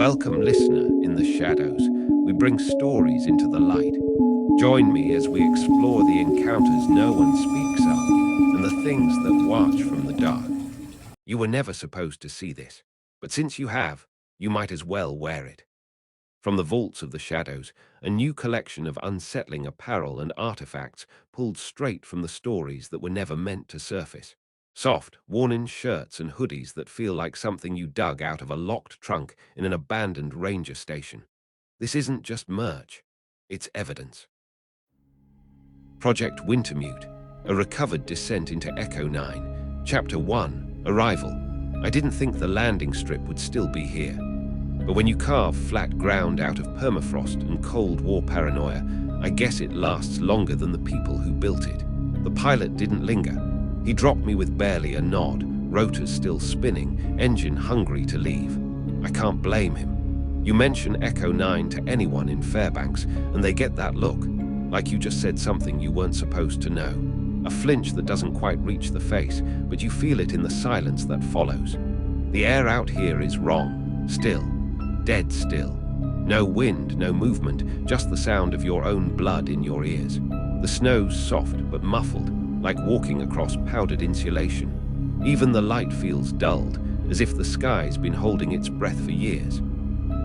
Welcome, listener, in the shadows. We bring stories into the light. Join me as we explore the encounters no one speaks of and the things that watch from the dark. You were never supposed to see this, but since you have, you might as well wear it. From the vaults of the shadows, a new collection of unsettling apparel and artifacts pulled straight from the stories that were never meant to surface. Soft, worn-in shirts and hoodies that feel like something you dug out of a locked trunk in an abandoned ranger station. This isn't just merch, it's evidence. Project Wintermute, a recovered descent into Echo-9, Chapter 1, Arrival. I didn't think the landing strip would still be here. But when you carve flat ground out of permafrost and Cold War paranoia, I guess it lasts longer than the people who built it. The pilot didn't linger. He dropped me with barely a nod, rotors still spinning, engine hungry to leave. I can't blame him. You mention Echo-9 to anyone in Fairbanks, and they get that look, like you just said something you weren't supposed to know. A flinch that doesn't quite reach the face, but you feel it in the silence that follows. The air out here is wrong, still, dead still. No wind, no movement, just the sound of your own blood in your ears. The snow's soft but muffled, like walking across powdered insulation. Even the light feels dulled, as if the sky's been holding its breath for years.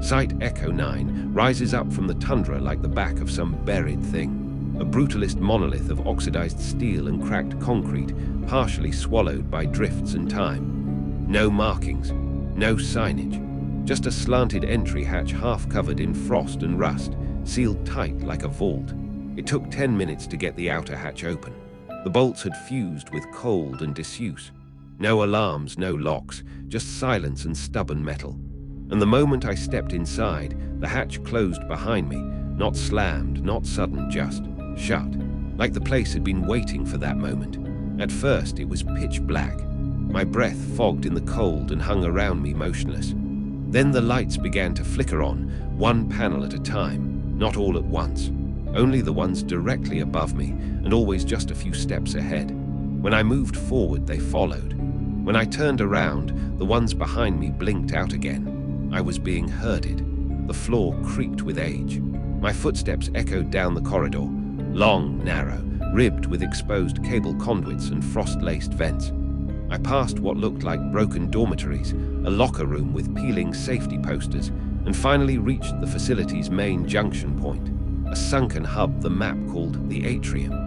Site Echo-9 rises up from the tundra like the back of some buried thing, a brutalist monolith of oxidized steel and cracked concrete, partially swallowed by drifts and time. No markings, no signage, just a slanted entry hatch half covered in frost and rust, sealed tight like a vault. It took 10 minutes to get the outer hatch open. The bolts had fused with cold and disuse. No alarms, no locks, just silence and stubborn metal. And the moment I stepped inside, the hatch closed behind me, not slammed, not sudden, just shut, like the place had been waiting for that moment. At first, it was pitch black. My breath fogged in the cold and hung around me motionless. Then the lights began to flicker on, one panel at a time, not all at once. Only the ones directly above me, and always just a few steps ahead. When I moved forward, they followed. When I turned around, the ones behind me blinked out again. I was being herded. The floor creaked with age. My footsteps echoed down the corridor, long, narrow, ribbed with exposed cable conduits and frost-laced vents. I passed what looked like broken dormitories, a locker room with peeling safety posters, and finally reached the facility's main junction point, a sunken hub the map called the atrium.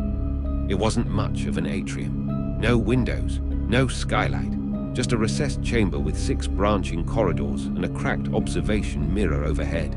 It wasn't much of an atrium. No windows, no skylight, just a recessed chamber with 6 branching corridors and a cracked observation mirror overhead.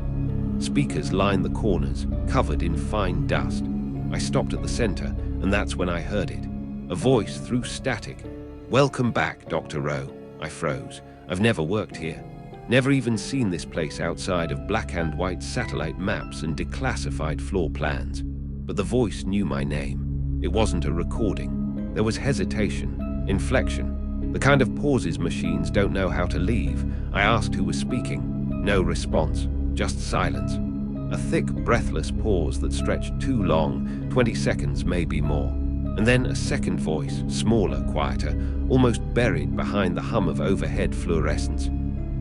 Speakers lined the corners, covered in fine dust. I stopped at the center, and that's when I heard it. A voice through static. "Welcome back, Dr. Rowe." I froze. I've never worked here. Never even seen this place outside of black and white satellite maps and declassified floor plans. But the voice knew my name. It wasn't a recording. There was hesitation, inflection, the kind of pauses machines don't know how to leave. I asked who was speaking. No response, just silence. A thick, breathless pause that stretched too long, 20 seconds, maybe more. And then a second voice, smaller, quieter, almost buried behind the hum of overhead fluorescence.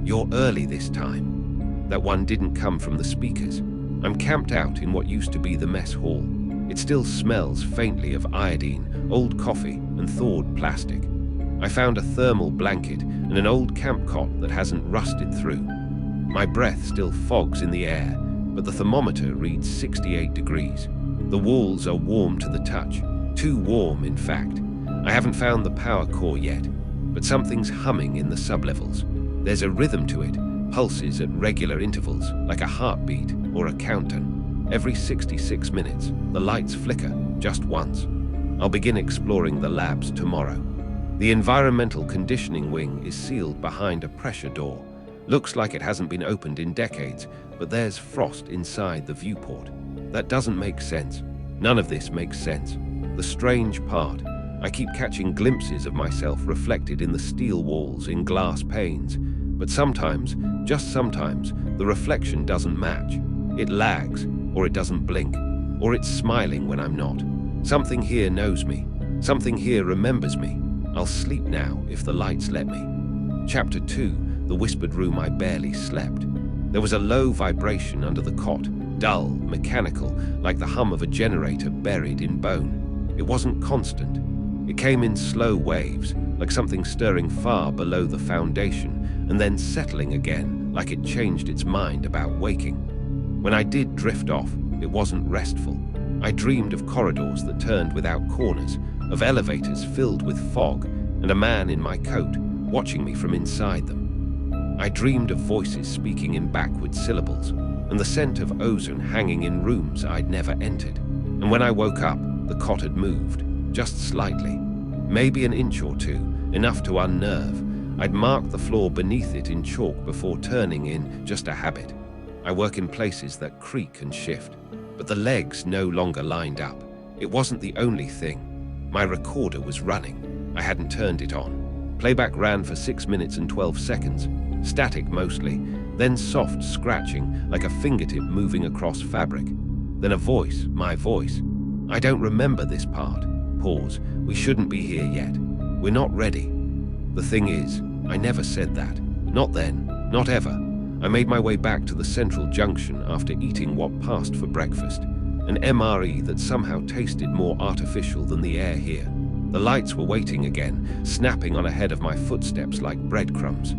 "You're early this time." That one didn't come from the speakers. I'm camped out in what used to be the mess hall. It still smells faintly of iodine, old coffee, and thawed plastic. I found a thermal blanket and an old camp cot that hasn't rusted through. My breath still fogs in the air, but the thermometer reads 68 degrees. The walls are warm to the touch. Too warm, in fact. I haven't found the power core yet, but something's humming in the sublevels. There's a rhythm to it, pulses at regular intervals, like a heartbeat or a countdown. Every 66 minutes, the lights flicker, just once. I'll begin exploring the labs tomorrow. The environmental conditioning wing is sealed behind a pressure door. Looks like it hasn't been opened in decades, but there's frost inside the viewport. That doesn't make sense. None of this makes sense. The strange part, I keep catching glimpses of myself reflected in the steel walls, in glass panes, but sometimes, just sometimes, the reflection doesn't match. It lags, or it doesn't blink, or it's smiling when I'm not. Something here knows me. Something here remembers me. I'll sleep now if the lights let me. Chapter 2, The Whispered Room I Barely Slept. There was a low vibration under the cot, dull, mechanical, like the hum of a generator buried in bone. It wasn't constant. It came in slow waves, like something stirring far below the foundation, and then settling again, like it changed its mind about waking. When I did drift off, it wasn't restful. I dreamed of corridors that turned without corners, of elevators filled with fog, and a man in my coat, watching me from inside them. I dreamed of voices speaking in backward syllables, and the scent of ozone hanging in rooms I'd never entered. And when I woke up, the cot had moved, just slightly, maybe an inch or two, enough to unnerve. I'd marked the floor beneath it in chalk before turning in just a habit. I work in places that creak and shift, but the legs no longer lined up. It wasn't the only thing. My recorder was running. I hadn't turned it on. Playback ran for 6 minutes and 12 seconds, static mostly, then soft scratching like a fingertip moving across fabric. Then a voice, my voice. I don't remember this part. Pause. We shouldn't be here yet. We're not ready. The thing is, I never said that. Not then, not ever. I made my way back to the central junction after eating what passed for breakfast, an MRE that somehow tasted more artificial than the air here. The lights were waiting again, snapping on ahead of my footsteps like breadcrumbs.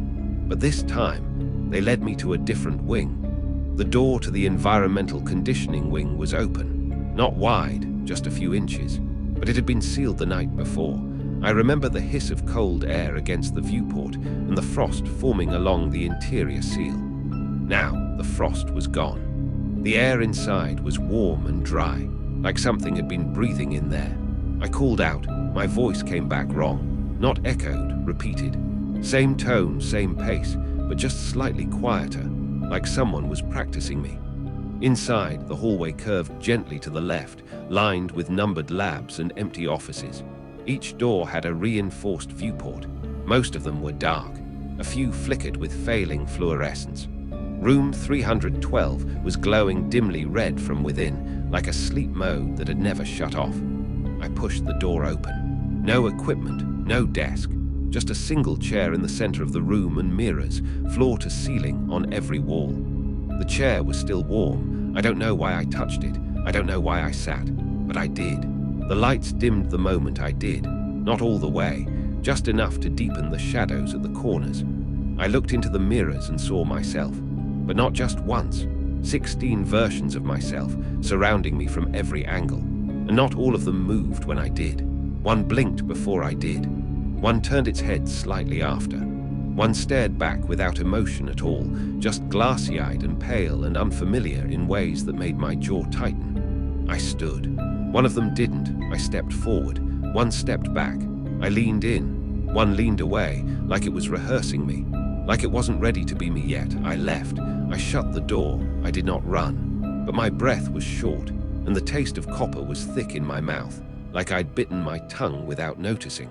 But this time, they led me to a different wing. The door to the environmental conditioning wing was open. Not wide, just a few inches, but it had been sealed the night before. I remember the hiss of cold air against the viewport and the frost forming along the interior seal. Now, the frost was gone. The air inside was warm and dry, like something had been breathing in there. I called out. My voice came back wrong, not echoed, repeated. Same tone, same pace, but just slightly quieter, like someone was practicing me. Inside, the hallway curved gently to the left, lined with numbered labs and empty offices. Each door had a reinforced viewport. Most of them were dark. A few flickered with failing fluorescence. Room 312 was glowing dimly red from within, like a sleep mode that had never shut off. I pushed the door open. No equipment, no desk, just a single chair in the center of the room and mirrors, floor to ceiling on every wall. The chair was still warm. I don't know why I touched it. I don't know why I sat, but I did. The lights dimmed the moment I did, not all the way, just enough to deepen the shadows at the corners. I looked into the mirrors and saw myself, but not just once. 16 versions of myself surrounding me from every angle, and not all of them moved when I did. One blinked before I did. One turned its head slightly after. One stared back without emotion at all, just glassy-eyed and pale and unfamiliar in ways that made my jaw tighten. I stood. One of them didn't. I stepped forward. One stepped back. I leaned in. One leaned away, like it was rehearsing me. Like it wasn't ready to be me yet. I left. I shut the door. I did not run. But my breath was short, and the taste of copper was thick in my mouth, like I'd bitten my tongue without noticing.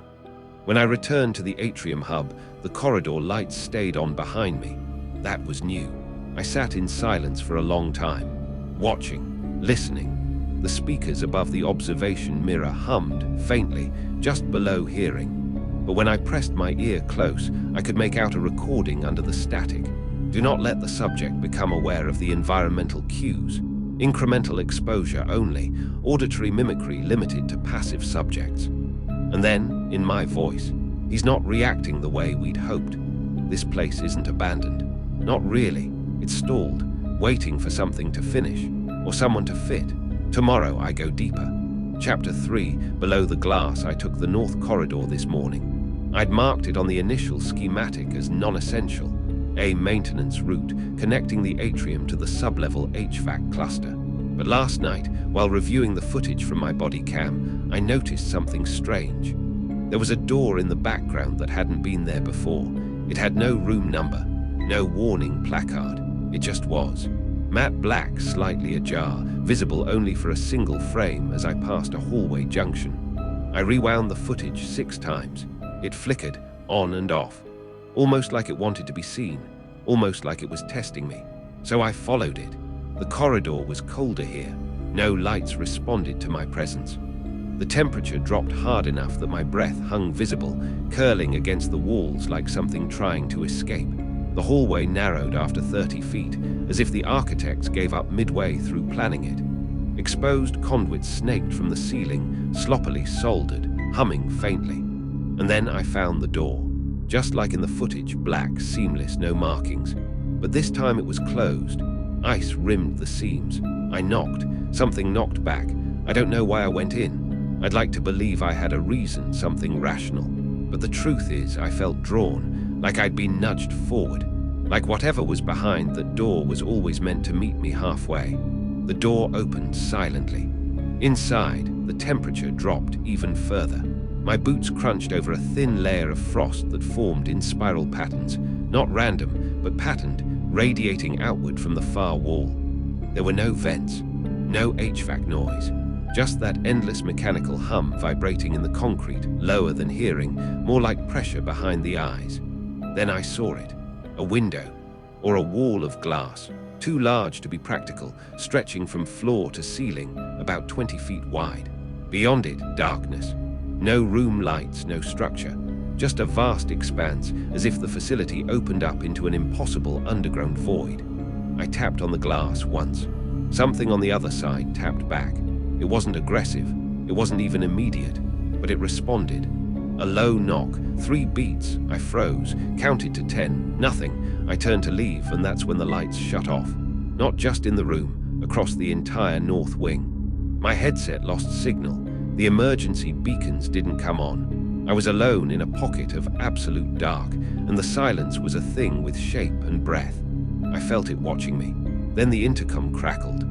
When I returned to the atrium hub, the corridor lights stayed on behind me. That was new. I sat in silence for a long time, watching, listening. The speakers above the observation mirror hummed, faintly, just below hearing. But when I pressed my ear close, I could make out a recording under the static. Do not let the subject become aware of the environmental cues. Incremental exposure only, auditory mimicry limited to passive subjects. And then, in my voice, he's not reacting the way we'd hoped. This place isn't abandoned. Not really. It's stalled, waiting for something to finish, or someone to fit. Tomorrow I go deeper. Chapter 3, below the glass, I took the north corridor this morning. I'd marked it on the initial schematic as non-essential, a maintenance route connecting the atrium to the sub-level HVAC cluster. But last night, while reviewing the footage from my body cam, I noticed something strange. There was a door in the background that hadn't been there before. It had no room number, no warning placard. It just was. Matte black, slightly ajar, visible only for a single frame as I passed a hallway junction. I rewound the footage 6 times. It flickered, on and off. Almost like it wanted to be seen, almost like it was testing me. So I followed it. The corridor was colder here. No lights responded to my presence. The temperature dropped hard enough that my breath hung visible, curling against the walls like something trying to escape. The hallway narrowed after 30 feet, as if the architects gave up midway through planning it. Exposed conduits snaked from the ceiling, sloppily soldered, humming faintly. And then I found the door. Just like in the footage, black, seamless, no markings. But this time it was closed. Ice rimmed the seams. I knocked. Something knocked back. I don't know why I went in. I'd like to believe I had a reason, something rational. But the truth is, I felt drawn, like I'd been nudged forward. Like whatever was behind that door was always meant to meet me halfway. The door opened silently. Inside, the temperature dropped even further. My boots crunched over a thin layer of frost that formed in spiral patterns, not random, but patterned, radiating outward from the far wall. There were no vents, no HVAC noise, just that endless mechanical hum vibrating in the concrete, lower than hearing, more like pressure behind the eyes. Then I saw it, a window, or a wall of glass, too large to be practical, stretching from floor to ceiling, about 20 feet wide. Beyond it, darkness. No room lights, no structure, just a vast expanse, as if the facility opened up into an impossible underground void. I tapped on the glass once. Something on the other side tapped back. It wasn't aggressive, it wasn't even immediate, but it responded. A low knock, 3 beats, I froze, counted to 10, nothing. I turned to leave, and that's when the lights shut off. Not just in the room, across the entire north wing. My headset lost signal. The emergency beacons didn't come on. I was alone in a pocket of absolute dark, and the silence was a thing with shape and breath. I felt it watching me. Then the intercom crackled.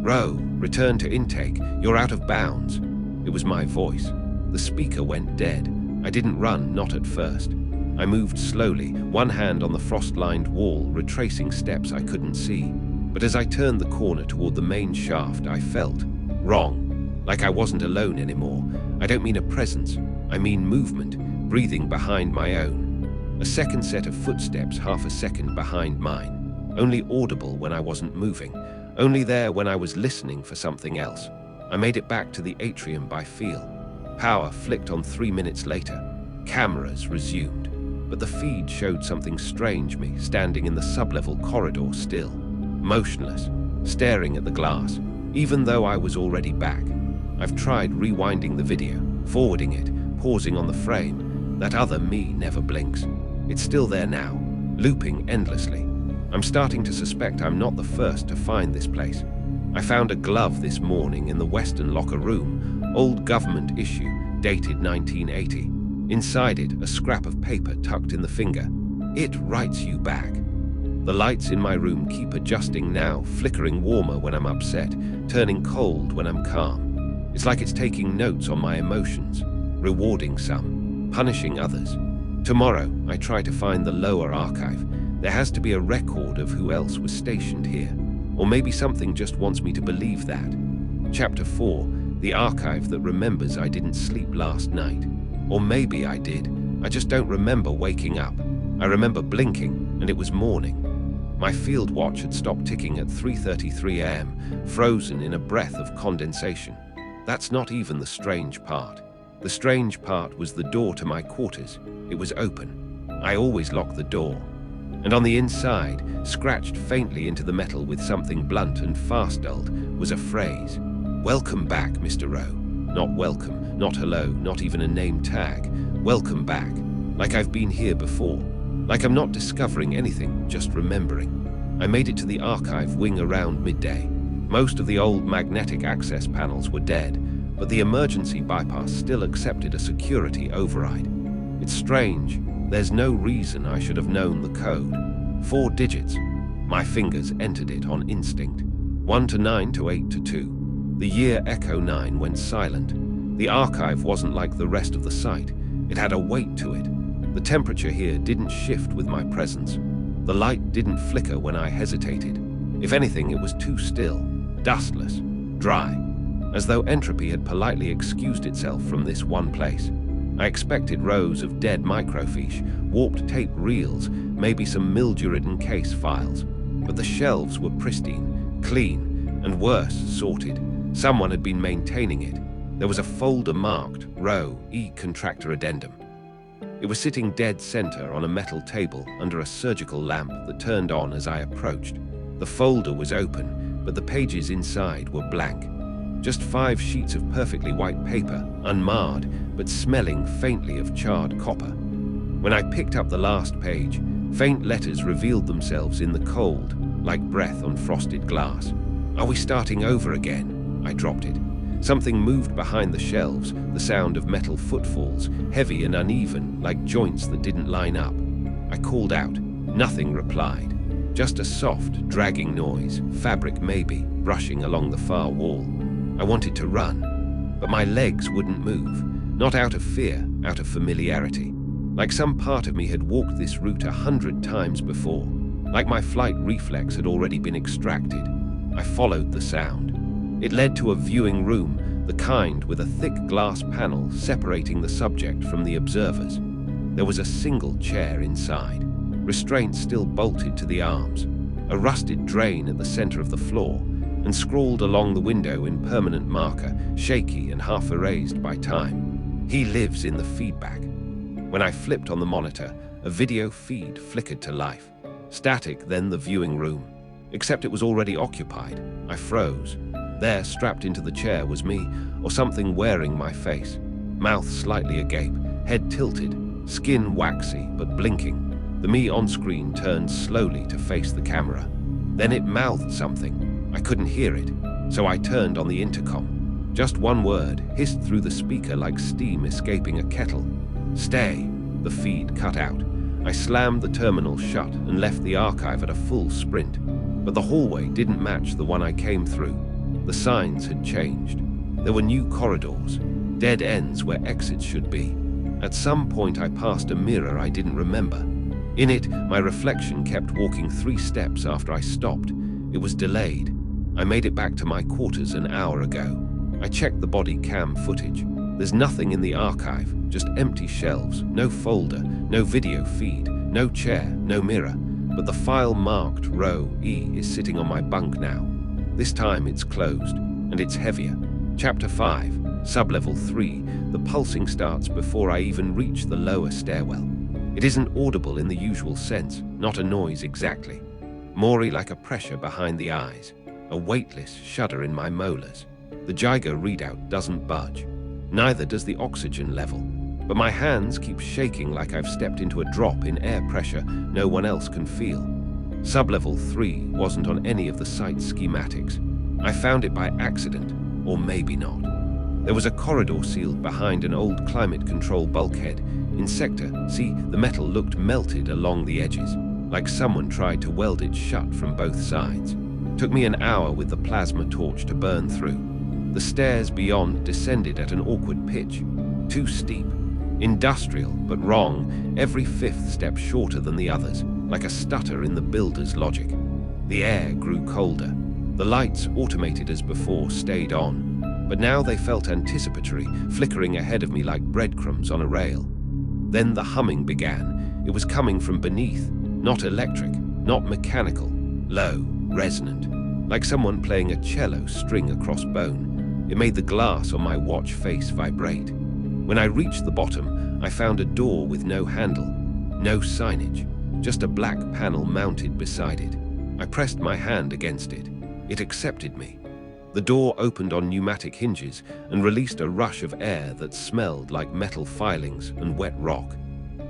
"Rowe, return to intake. You're out of bounds." It was my voice. The speaker went dead. I didn't run, not at first. I moved slowly, one hand on the frost-lined wall, retracing steps I couldn't see. But as I turned the corner toward the main shaft, I felt wrong. Like I wasn't alone anymore. I don't mean a presence, I mean movement, breathing behind my own. A second set of footsteps half a second behind mine. Only audible when I wasn't moving, only there when I was listening for something else. I made it back to the atrium by feel. Power flicked on 3 minutes later. Cameras resumed. But the feed showed something strange me, standing in the sublevel corridor still, motionless, staring at the glass, even though I was already back. I've tried rewinding the video, forwarding it, pausing on the frame. That other me never blinks. It's still there now, looping endlessly. I'm starting to suspect I'm not the first to find this place. I found a glove this morning in the western locker room, old government issue, dated 1980. Inside it, a scrap of paper tucked in the finger. It writes you back. The lights in my room keep adjusting now, flickering warmer when I'm upset, turning cold when I'm calm. It's like it's taking notes on my emotions, rewarding some, punishing others. Tomorrow, I try to find the lower archive. There has to be a record of who else was stationed here. Or maybe something just wants me to believe that. Chapter 4, the archive that remembers I didn't sleep last night. Or maybe I did. I just don't remember waking up. I remember blinking, and it was morning. My field watch had stopped ticking at 3:33 a.m., frozen in a breath of condensation. That's not even the strange part. The strange part was the door to my quarters. It was open. I always lock the door. And on the inside, scratched faintly into the metal with something blunt and fast-dulled, was a phrase. "Welcome back, Mr. Rowe." Not welcome, not hello, not even a name tag. Welcome back. Like I've been here before. Like I'm not discovering anything, just remembering. I made it to the archive wing around midday. Most of the old magnetic access panels were dead, but the emergency bypass still accepted a security override. It's strange. There's no reason I should have known the code. 4 digits. My fingers entered it on instinct. 1 to 9 to 8 to 2. The year Echo-9 went silent. The archive wasn't like the rest of the site. It had a weight to it. The temperature here didn't shift with my presence. The light didn't flicker when I hesitated. If anything, it was too still, dustless, dry, as though entropy had politely excused itself from this one place. I expected rows of dead microfiche, warped tape reels, maybe some mildew-ridden case files. But the shelves were pristine, clean, and worse, sorted. Someone had been maintaining it. There was a folder marked Rowe E Contractor Addendum. It was sitting dead center on a metal table under a surgical lamp that turned on as I approached. The folder was open, but the pages inside were blank. Just 5 sheets of perfectly white paper, unmarred, but smelling faintly of charred copper. When I picked up the last page, faint letters revealed themselves in the cold, like breath on frosted glass. "Are we starting over again?" I dropped it. Something moved behind the shelves, the sound of metal footfalls, heavy and uneven, like joints that didn't line up. I called out. Nothing replied. Just a soft, dragging noise, fabric maybe, brushing along the far wall. I wanted to run, but my legs wouldn't move. Not out of fear, out of familiarity. Like some part of me had walked this route 100 times before. Like my flight reflex had already been extracted. I followed the sound. It led to a viewing room, the kind with a thick glass panel separating the subject from the observers. There was a single chair inside, restraints still bolted to the arms, a rusted drain at the center of the floor, and scrawled along the window in permanent marker, shaky and half erased by time. "He lives in the feedback." When I flipped on the monitor, a video feed flickered to life. Static, then the viewing room. Except it was already occupied. I froze. There, strapped into the chair, was me, or something wearing my face. Mouth slightly agape, head tilted, skin waxy but blinking. The me on screen turned slowly to face the camera. Then it mouthed something. I couldn't hear it, so I turned on the intercom. Just one word hissed through the speaker like steam escaping a kettle. "Stay." The feed cut out. I slammed the terminal shut and left the archive at a full sprint. But the hallway didn't match the one I came through. The signs had changed. There were new corridors, dead ends where exits should be. At some point I passed a mirror I didn't remember. In it, my reflection kept walking 3 steps after I stopped. It was delayed. I made it back to my quarters an hour ago. I checked the body cam footage. There's nothing in the archive, just empty shelves, no folder, no video feed, no chair, no mirror. But the file marked Row E is sitting on my bunk now. This time it's closed, and it's heavier. Chapter 5, Sublevel 3, the pulsing starts before I even reach the lower stairwell. It isn't audible in the usual sense, not a noise exactly. More like a pressure behind the eyes, a weightless shudder in my molars. The Geiger readout doesn't budge. Neither does the oxygen level. But my hands keep shaking like I've stepped into a drop in air pressure no one else can feel. Sublevel 3 wasn't on any of the site schematics. I found it by accident, or maybe not. There was a corridor sealed behind an old climate control bulkhead. In sector, see, the metal looked melted along the edges, like someone tried to weld it shut from both sides. Took me an hour with the plasma torch to burn through. The stairs beyond descended at an awkward pitch, too steep. Industrial, but wrong, every 5th step shorter than the others, like a stutter in the builder's logic. The air grew colder. The lights, automated as before, stayed on, but now they felt anticipatory, flickering ahead of me like breadcrumbs on a rail. Then the humming began. It was coming from beneath, not electric, not mechanical, low, resonant, like someone playing a cello string across bone. It made the glass on my watch face vibrate. When I reached the bottom, I found a door with no handle, no signage, just a black panel mounted beside it. I pressed my hand against it. It accepted me. The door opened on pneumatic hinges and released a rush of air that smelled like metal filings and wet rock.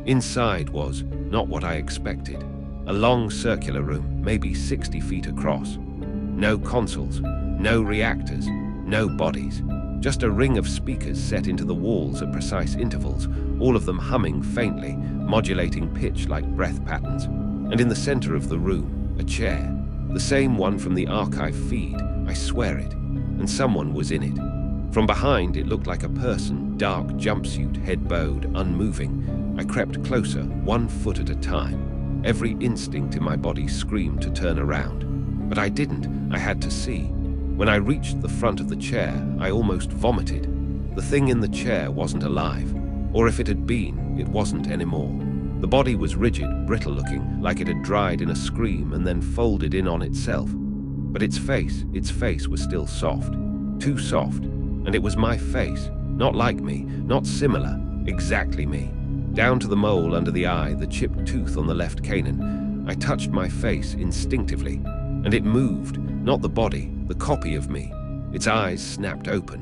Inside was not what I expected. A long circular room, maybe 60 feet across. No consoles, no reactors, no bodies. Just a ring of speakers set into the walls at precise intervals, all of them humming faintly, modulating pitch like breath patterns. And in the center of the room, a chair. The same one from the archive feed, I swear it. And someone was in it. From behind, it looked like a person, dark jumpsuit, head bowed, unmoving. I crept closer, 1 foot at a time. Every instinct in my body screamed to turn around. But I didn't. I had to see. When I reached the front of the chair, I almost vomited. The thing in the chair wasn't alive. Or if it had been, it wasn't anymore. The body was rigid, brittle-looking, like it had dried in a scream and then folded in on itself. But its face was still soft. Too soft. And it was my face. Not like me, not similar, exactly me. Down to the mole under the eye, the chipped tooth on the left canine. I touched my face instinctively, and it moved, not the body, the copy of me. Its eyes snapped open.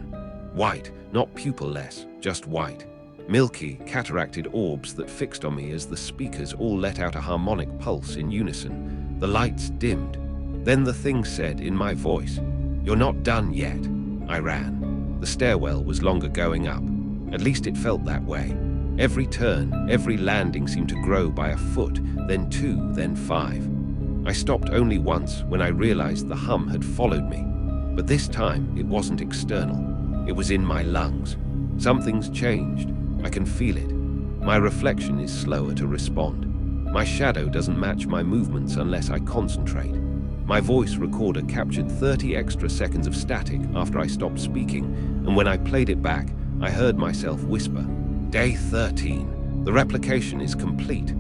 White, not pupil-less, just white. Milky, cataracted orbs that fixed on me as the speakers all let out a harmonic pulse in unison. The lights dimmed. Then the thing said in my voice, "You're not done yet." I ran. The stairwell was longer going up. At least it felt that way. Every turn, every landing seemed to grow by a foot, then 2, then 5. I stopped only once when I realized the hum had followed me. But this time it wasn't external. It was in my lungs. Something's changed. I can feel it. My reflection is slower to respond. My shadow doesn't match my movements unless I concentrate. My voice recorder captured 30 extra seconds of static after I stopped speaking, and when I played it back, I heard myself whisper, "Day 13. The replication is complete."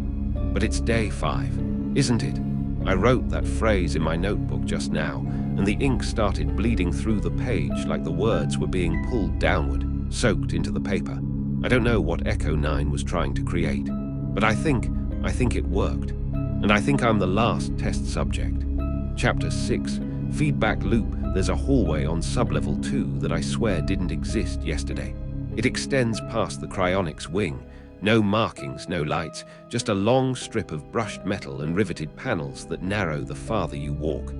But it's day 5, isn't it? I wrote that phrase in my notebook just now, and the ink started bleeding through the page like the words were being pulled downward, soaked into the paper. I don't know what Echo-9 was trying to create, but I think it worked. And I think I'm the last test subject. Chapter 6, Feedback Loop. There's a hallway on sublevel 2 that I swear didn't exist yesterday. It extends past the cryonics wing. No markings, no lights, just a long strip of brushed metal and riveted panels that narrow the farther you walk.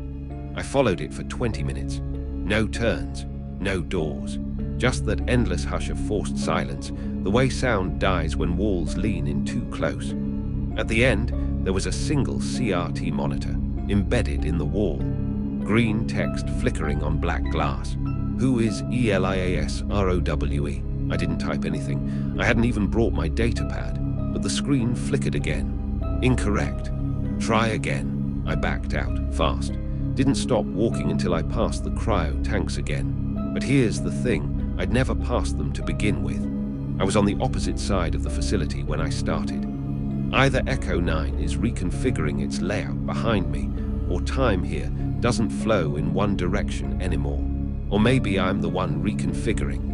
I followed it for 20 minutes. No turns, no doors. Just that endless hush of forced silence, the way sound dies when walls lean in too close. At the end, there was a single CRT monitor, embedded in the wall. Green text flickering on black glass. Who is Elias Rowe? I didn't type anything. I hadn't even brought my data pad, but the screen flickered again. Incorrect. Try again. I backed out, fast. Didn't stop walking until I passed the cryo tanks again. But here's the thing. I'd never passed them to begin with. I was on the opposite side of the facility when I started. Either Echo-9 is reconfiguring its layout behind me, or time here doesn't flow in one direction anymore. Or maybe I'm the one reconfiguring.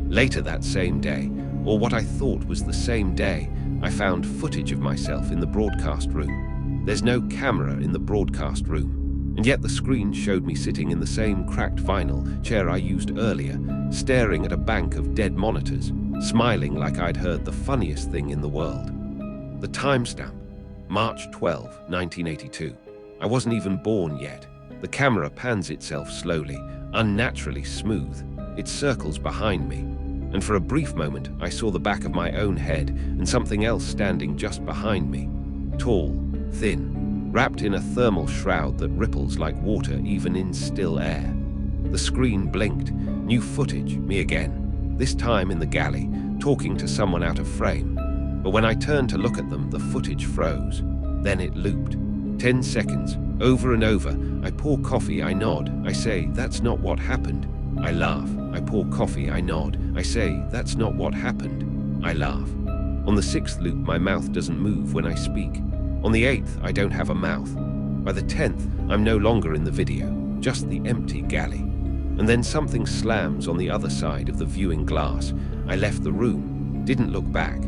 Later that same day, or what I thought was the same day, I found footage of myself in the broadcast room. There's no camera in the broadcast room, and yet the screen showed me sitting in the same cracked vinyl chair I used earlier, staring at a bank of dead monitors, smiling like I'd heard the funniest thing in the world. The timestamp, March 12, 1982. I wasn't even born yet. The camera pans itself slowly, unnaturally smooth. It circles behind me, and for a brief moment I saw the back of my own head and something else standing just behind me. Tall, thin, wrapped in a thermal shroud that ripples like water even in still air. The screen blinked. New footage, me again. This time in the galley, talking to someone out of frame. But when I turned to look at them, the footage froze. Then it looped. 10 seconds, over and over. I pour coffee, I nod. I say, "That's not what happened." I laugh. I pour coffee, I nod. I say, "That's not what happened." I laugh. On the 6th loop, my mouth doesn't move when I speak. On the 8th, I don't have a mouth. By the 10th, I'm no longer in the video, just the empty galley. And then something slams on the other side of the viewing glass. I left the room, didn't look back.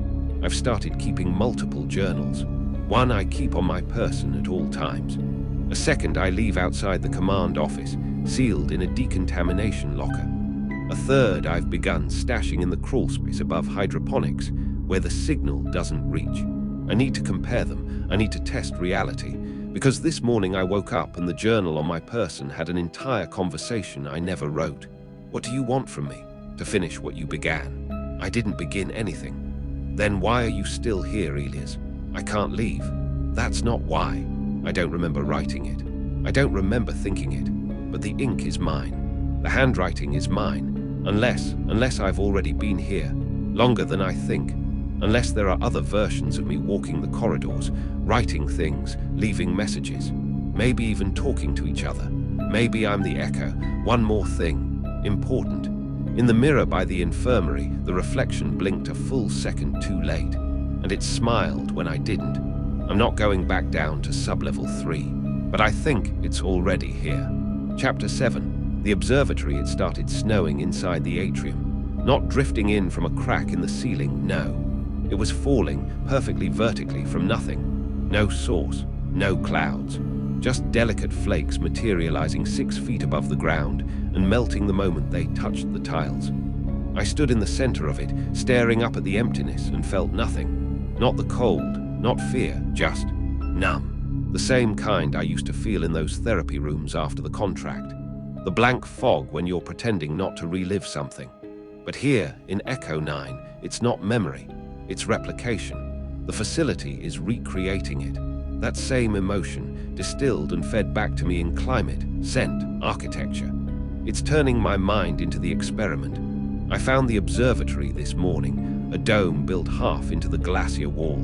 I've started keeping multiple journals. One I keep on my person at all times. A second I leave outside the command office, sealed in a decontamination locker. A third I've begun stashing in the crawl space above hydroponics, where the signal doesn't reach. I need to compare them. I need to test reality. Because this morning I woke up and the journal on my person had an entire conversation I never wrote. What do you want from me? To finish what you began. I didn't begin anything. Then why are you still here, Elias? I can't leave. That's not why. I don't remember writing it. I don't remember thinking it. But the ink is mine. The handwriting is mine. Unless I've already been here. Longer than I think. Unless there are other versions of me walking the corridors, writing things, leaving messages, maybe even talking to each other. Maybe I'm the echo. One more thing, important. In the mirror by the infirmary, the reflection blinked a full second too late, and it smiled when I didn't. I'm not going back down to sublevel 3, but I think it's already here. Chapter 7. The observatory. It started snowing inside the atrium. Not drifting in from a crack in the ceiling, no. It was falling perfectly vertically from nothing. No source, no clouds. Just delicate flakes materializing 6 feet above the ground and melting the moment they touched the tiles. I stood in the center of it, staring up at the emptiness, and felt nothing. Not the cold, not fear, just numb. The same kind I used to feel in those therapy rooms after the contract. The blank fog when you're pretending not to relive something. But here, in Echo-9, it's not memory, it's replication. The facility is recreating it. That same emotion, distilled and fed back to me in climate, scent, architecture. It's turning my mind into the experiment. I found the observatory this morning, a dome built half into the glacier wall.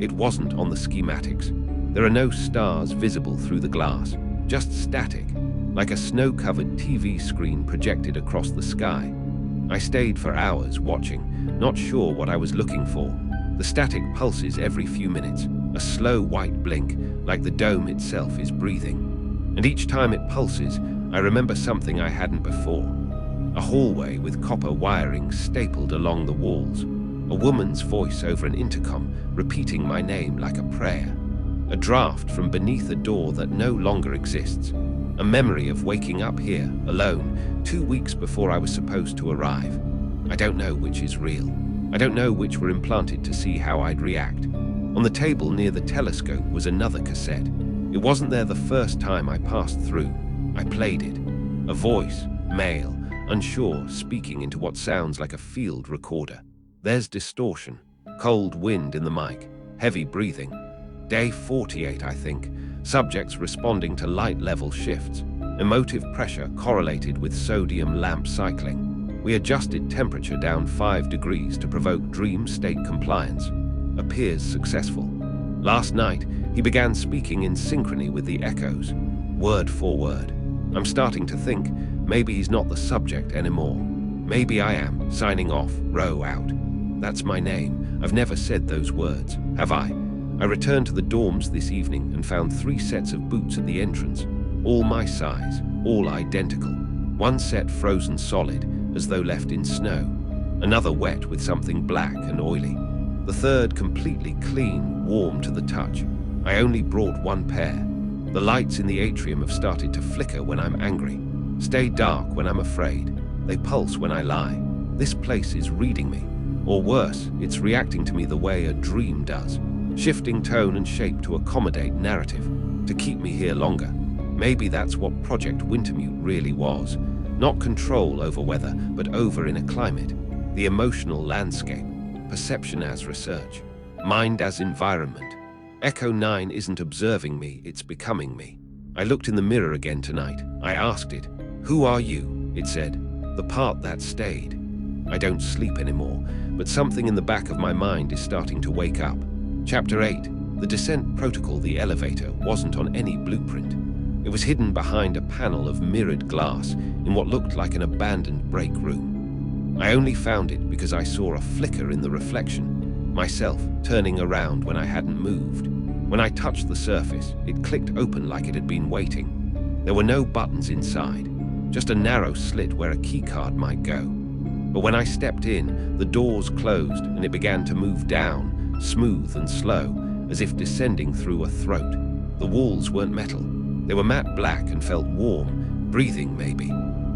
It wasn't on the schematics. There are no stars visible through the glass, just static, like a snow-covered TV screen projected across the sky. I stayed for hours watching, not sure what I was looking for. The static pulses every few minutes, a slow white blink, like the dome itself is breathing. And each time it pulses, I remember something I hadn't before. A hallway with copper wiring stapled along the walls. A woman's voice over an intercom, repeating my name like a prayer. A draft from beneath a door that no longer exists. A memory of waking up here, alone, 2 weeks before I was supposed to arrive. I don't know which is real. I don't know which were implanted to see how I'd react. On the table near the telescope was another cassette. It wasn't there the first time I passed through. I played it. A voice, male, unsure, speaking into what sounds like a field recorder. There's distortion, cold wind in the mic, heavy breathing. Day 48, I think. Subjects responding to light level shifts. Emotive pressure correlated with sodium lamp cycling. We adjusted temperature down 5 degrees to provoke dream state compliance. Appears successful. Last night, he began speaking in synchrony with the echoes, word for word. I'm starting to think maybe he's not the subject anymore. Maybe I am, signing off, Rowe out. That's my name. I've never said those words, have I? I returned to the dorms this evening and found 3 sets of boots at the entrance. All my size, all identical. One set frozen solid, as though left in snow. Another wet with something black and oily. The third completely clean, warm to the touch. I only brought 1 pair. The lights in the atrium have started to flicker when I'm angry. Stay dark when I'm afraid. They pulse when I lie. This place is reading me. Or worse, it's reacting to me the way a dream does. Shifting tone and shape to accommodate narrative, to keep me here longer. Maybe that's what Project Wintermute really was. Not control over weather, but over in a climate. The emotional landscape. Perception as research. Mind as environment. Echo-9 isn't observing me, it's becoming me. I looked in the mirror again tonight. I asked it, "Who are you?" It said, "The part that stayed." I don't sleep anymore, but something in the back of my mind is starting to wake up. Chapter 8. The descent protocol, the elevator, wasn't on any blueprint. It was hidden behind a panel of mirrored glass in what looked like an abandoned break room. I only found it because I saw a flicker in the reflection, myself turning around when I hadn't moved. When I touched the surface, it clicked open like it had been waiting. There were no buttons inside, just a narrow slit where a keycard might go. But when I stepped in, the doors closed and it began to move down, smooth and slow, as if descending through a throat. The walls weren't metal. They were matte black and felt warm, breathing maybe.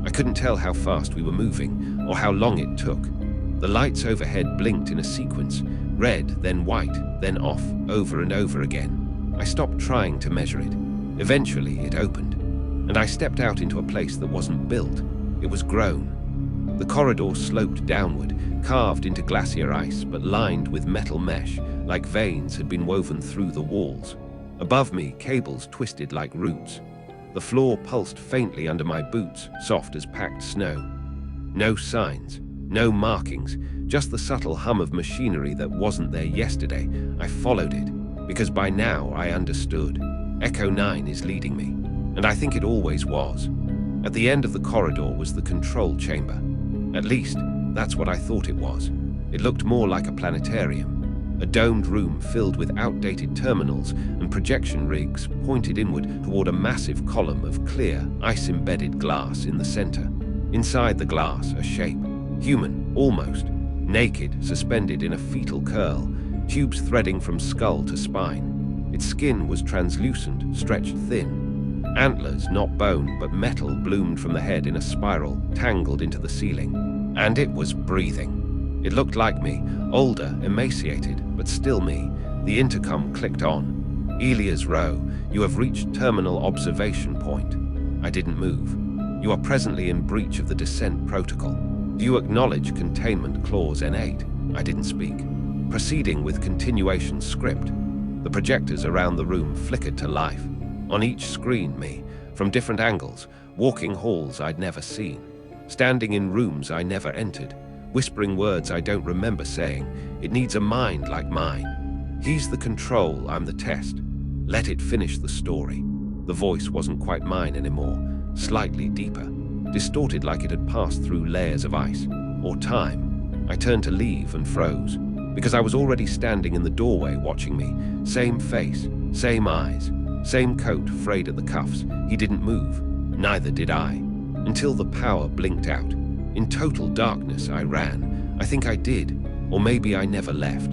I couldn't tell how fast we were moving or how long it took. The lights overhead blinked in a sequence, red, then white, then off, over and over again. I stopped trying to measure it. Eventually it opened, and I stepped out into a place that wasn't built. It was grown. The corridor sloped downward, carved into glacier ice, but lined with metal mesh, like veins had been woven through the walls. Above me, cables twisted like roots. The floor pulsed faintly under my boots, soft as packed snow. No signs, no markings, just the subtle hum of machinery that wasn't there yesterday. I followed it, because by now I understood. Echo-9 is leading me, and I think it always was. At the end of the corridor was the control chamber. At least, that's what I thought it was. It looked more like a planetarium. A domed room filled with outdated terminals and projection rigs pointed inward toward a massive column of clear, ice-embedded glass in the center. Inside the glass, a shape. Human, almost. naked, suspended in a fetal curl, tubes threading from skull to spine. Its skin was translucent, stretched thin. Antlers, not bone but metal, bloomed from the head in a spiral, tangled into the ceiling. And it was breathing. It looked like me, older, emaciated, but still me. The intercom clicked on. Elias Rowe, you have reached terminal observation point. I didn't move. You are presently in breach of the descent protocol. Do you acknowledge containment clause N8? I didn't speak. Proceeding with continuation script. The projectors around the room flickered to life. On each screen, me, from different angles, walking halls I'd never seen, standing in rooms I never entered, whispering words I don't remember saying. It needs a mind like mine. He's the control, I'm the test. Let it finish the story. The voice wasn't quite mine anymore, slightly deeper, distorted like it had passed through layers of ice, or time. I turned to leave and froze, because I was already standing in the doorway watching me. Same face, same eyes, same coat frayed at the cuffs. He didn't move, neither did I, until the power blinked out. In total darkness I ran. I think I did, or maybe I never left.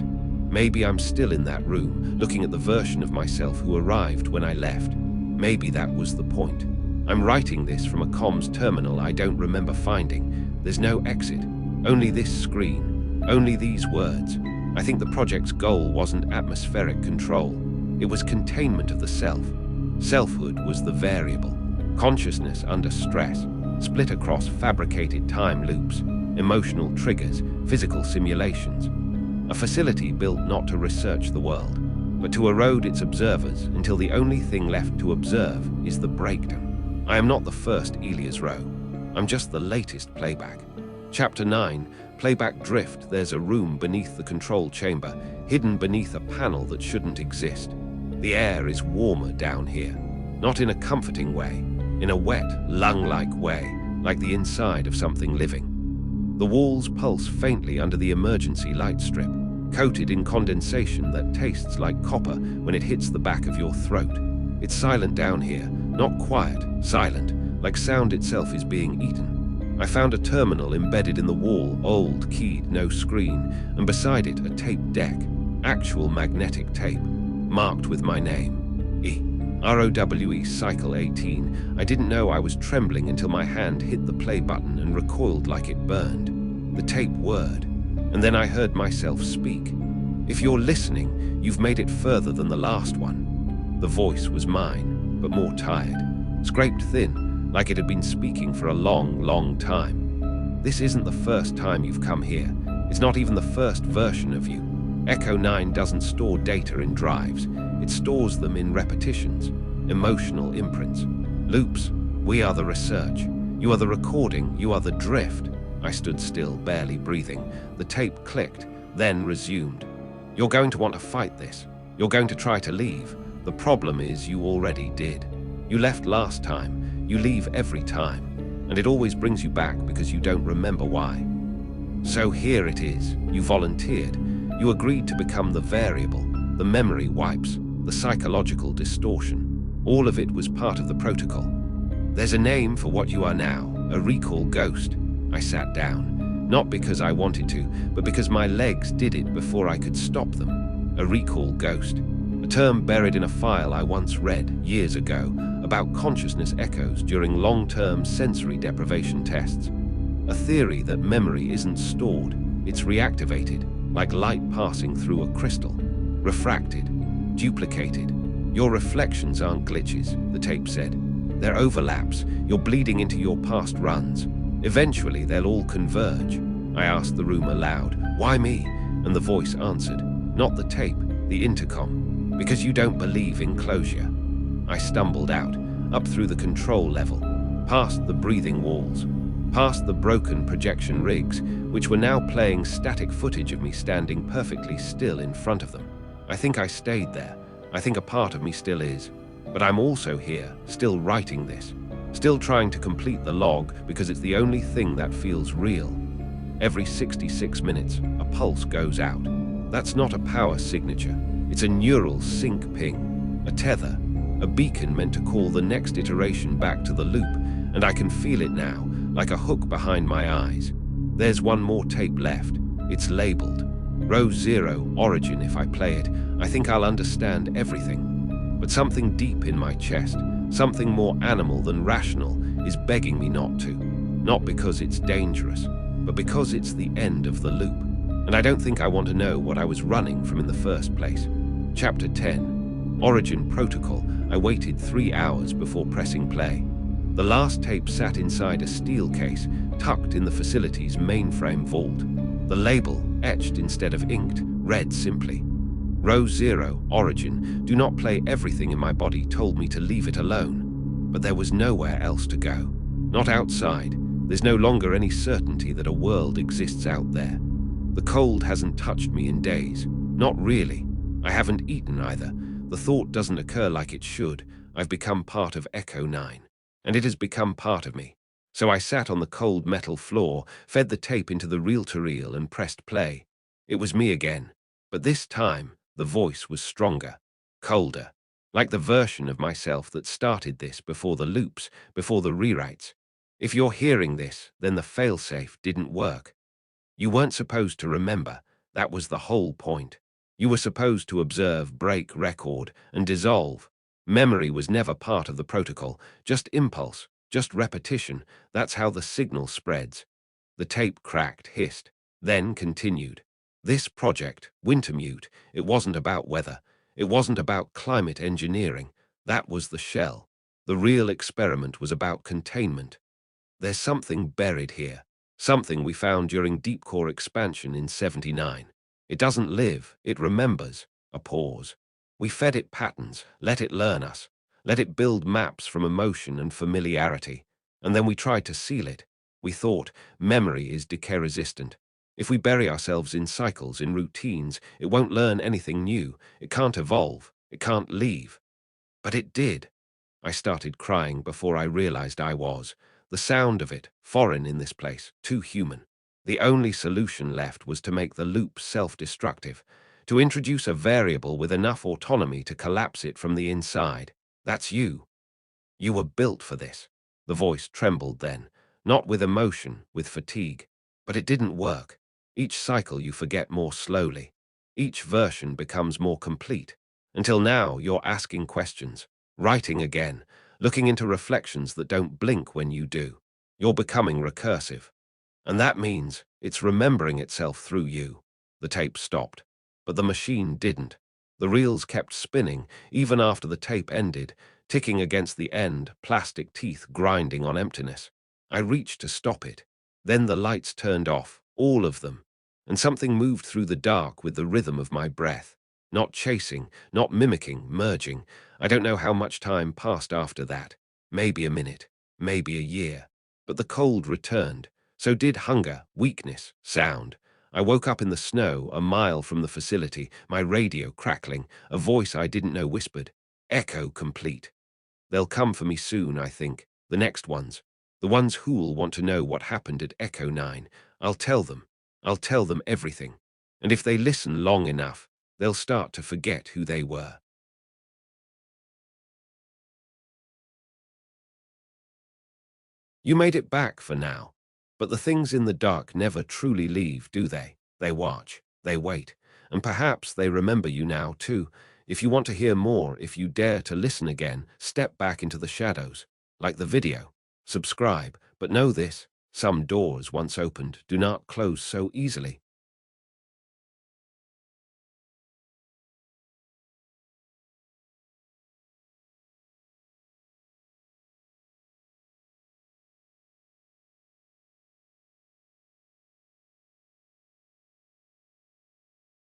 Maybe I'm still in that room, looking at the version of myself who arrived when I left. Maybe that was the point. I'm writing this from a comms terminal I don't remember finding. There's no exit, only this screen, only these words. I think the project's goal wasn't atmospheric control. It was containment of the self. Selfhood was the variable. Consciousness under stress, split across fabricated time loops, emotional triggers, physical simulations. A facility built not to research the world, but to erode its observers until the only thing left to observe is the breakdown. I am not the first Elias Rowe. I'm just the latest playback. Chapter 9, Playback Drift. There's a room beneath the control chamber, hidden beneath a panel that shouldn't exist. The air is warmer down here, not in a comforting way, in a wet, lung-like way, like the inside of something living. The walls pulse faintly under the emergency light strip, coated in condensation that tastes like copper when it hits the back of your throat. It's silent down here, not quiet, silent, like sound itself is being eaten. I found a terminal embedded in the wall, old, keyed, no screen, and beside it a tape deck, actual magnetic tape, marked with my name, ROWE Cycle 18. I didn't know I was trembling until my hand hit the play button and recoiled like it burned. The tape word. And then I heard myself speak. If you're listening, you've made it further than the last one. The voice was mine, but more tired, scraped thin, like it had been speaking for a long, long time. This isn't the first time you've come here. It's not even the first version of you. Echo-9 doesn't store data in drives. It stores them in repetitions, emotional imprints, loops. We are the research. You are the recording. You are the drift. I stood still, barely breathing. The tape clicked, then resumed. You're going to want to fight this. You're going to try to leave. The problem is you already did. You left last time. You leave every time. And it always brings you back because you don't remember why. So here it is. You volunteered. You agreed to become the variable, the memory wipes, the psychological distortion. All of it was part of the protocol. There's a name for what you are now, a recall ghost. I sat down, not because I wanted to, but because my legs did it before I could stop them. A recall ghost, a term buried in a file I once read years ago about consciousness echoes during long-term sensory deprivation tests. A theory that memory isn't stored, it's reactivated, like light passing through a crystal, refracted, duplicated. Your reflections aren't glitches, the tape said. They're overlaps. You're bleeding into your past runs. Eventually, they'll all converge. I asked the room aloud, why me? And the voice answered, not the tape, the intercom, because you don't believe in closure. I stumbled out, up through the control level, past the breathing walls, past the broken projection rigs, which were now playing static footage of me standing perfectly still in front of them. I think I stayed there. I think a part of me still is. But I'm also here, still writing this, still trying to complete the log because it's the only thing that feels real. Every 66 minutes, a pulse goes out. That's not a power signature. It's a neural sync ping, a tether, a beacon meant to call the next iteration back to the loop, and I can feel it now, like a hook behind my eyes. There's one more tape left. It's labeled. Row 0, origin. If I play it, I think I'll understand everything. But something deep in my chest, something more animal than rational, is begging me not to. Not because it's dangerous, but because it's the end of the loop. And I don't think I want to know what I was running from in the first place. Chapter 10. Origin Protocol. I waited 3 hours before pressing play. The last tape sat inside a steel case, tucked in the facility's mainframe vault. The label, etched instead of inked, read simply, Row 0, origin. Do not play. Everything in my body told me to leave it alone. But there was nowhere else to go. Not outside. There's no longer any certainty that a world exists out there. The cold hasn't touched me in days. Not really. I haven't eaten either. The thought doesn't occur like it should. I've become part of Echo-9. And it has become part of me. So I sat on the cold metal floor, fed the tape into the reel-to-reel and pressed play. It was me again. But this time, the voice was stronger, colder, like the version of myself that started this before the loops, before the rewrites. If you're hearing this, then the failsafe didn't work. You weren't supposed to remember. That was the whole point. You were supposed to observe, break, record, and dissolve. Memory was never part of the protocol, just impulse, just repetition. That's how the signal spreads. The tape cracked, hissed, then continued. This project, Wintermute, it wasn't about weather. It wasn't about climate engineering. That was the shell. The real experiment was about containment. There's something buried here, something we found during deep core expansion in '79. It doesn't live, it remembers. A pause. We fed it patterns, let it learn us, let it build maps from emotion and familiarity. And then we tried to seal it. We thought memory is decay-resistant. If we bury ourselves in cycles, in routines, it won't learn anything new. It can't evolve. It can't leave. But it did. I started crying before I realized I was. The sound of it, foreign in this place, too human. The only solution left was to make the loop self-destructive, to introduce a variable with enough autonomy to collapse it from the inside. That's you. You were built for this. The voice trembled then, not with emotion, with fatigue. But it didn't work. Each cycle you forget more slowly. Each version becomes more complete. Until now, you're asking questions, writing again, looking into reflections that don't blink when you do. You're becoming recursive. And that means it's remembering itself through you. The tape stopped. But the machine didn't. The reels kept spinning, even after the tape ended, ticking against the end, plastic teeth grinding on emptiness. I reached to stop it. Then the lights turned off, all of them. And something moved through the dark with the rhythm of my breath. Not chasing, not mimicking, merging. I don't know how much time passed after that. Maybe a minute, maybe a year. But the cold returned. So did hunger, weakness, sound. I woke up in the snow, a mile from the facility, my radio crackling, a voice I didn't know whispered, "Echo complete." They'll come for me soon, I think. The next ones. The ones who'll want to know what happened at Echo-9. I'll tell them. I'll tell them everything. And if they listen long enough, they'll start to forget who they were. You made it back for now. But the things in the dark never truly leave, do they? They watch, they wait, and perhaps they remember you now too. If you want to hear more, if you dare to listen again, step back into the shadows. Like the video. Subscribe, but know this, some doors once opened do not close so easily.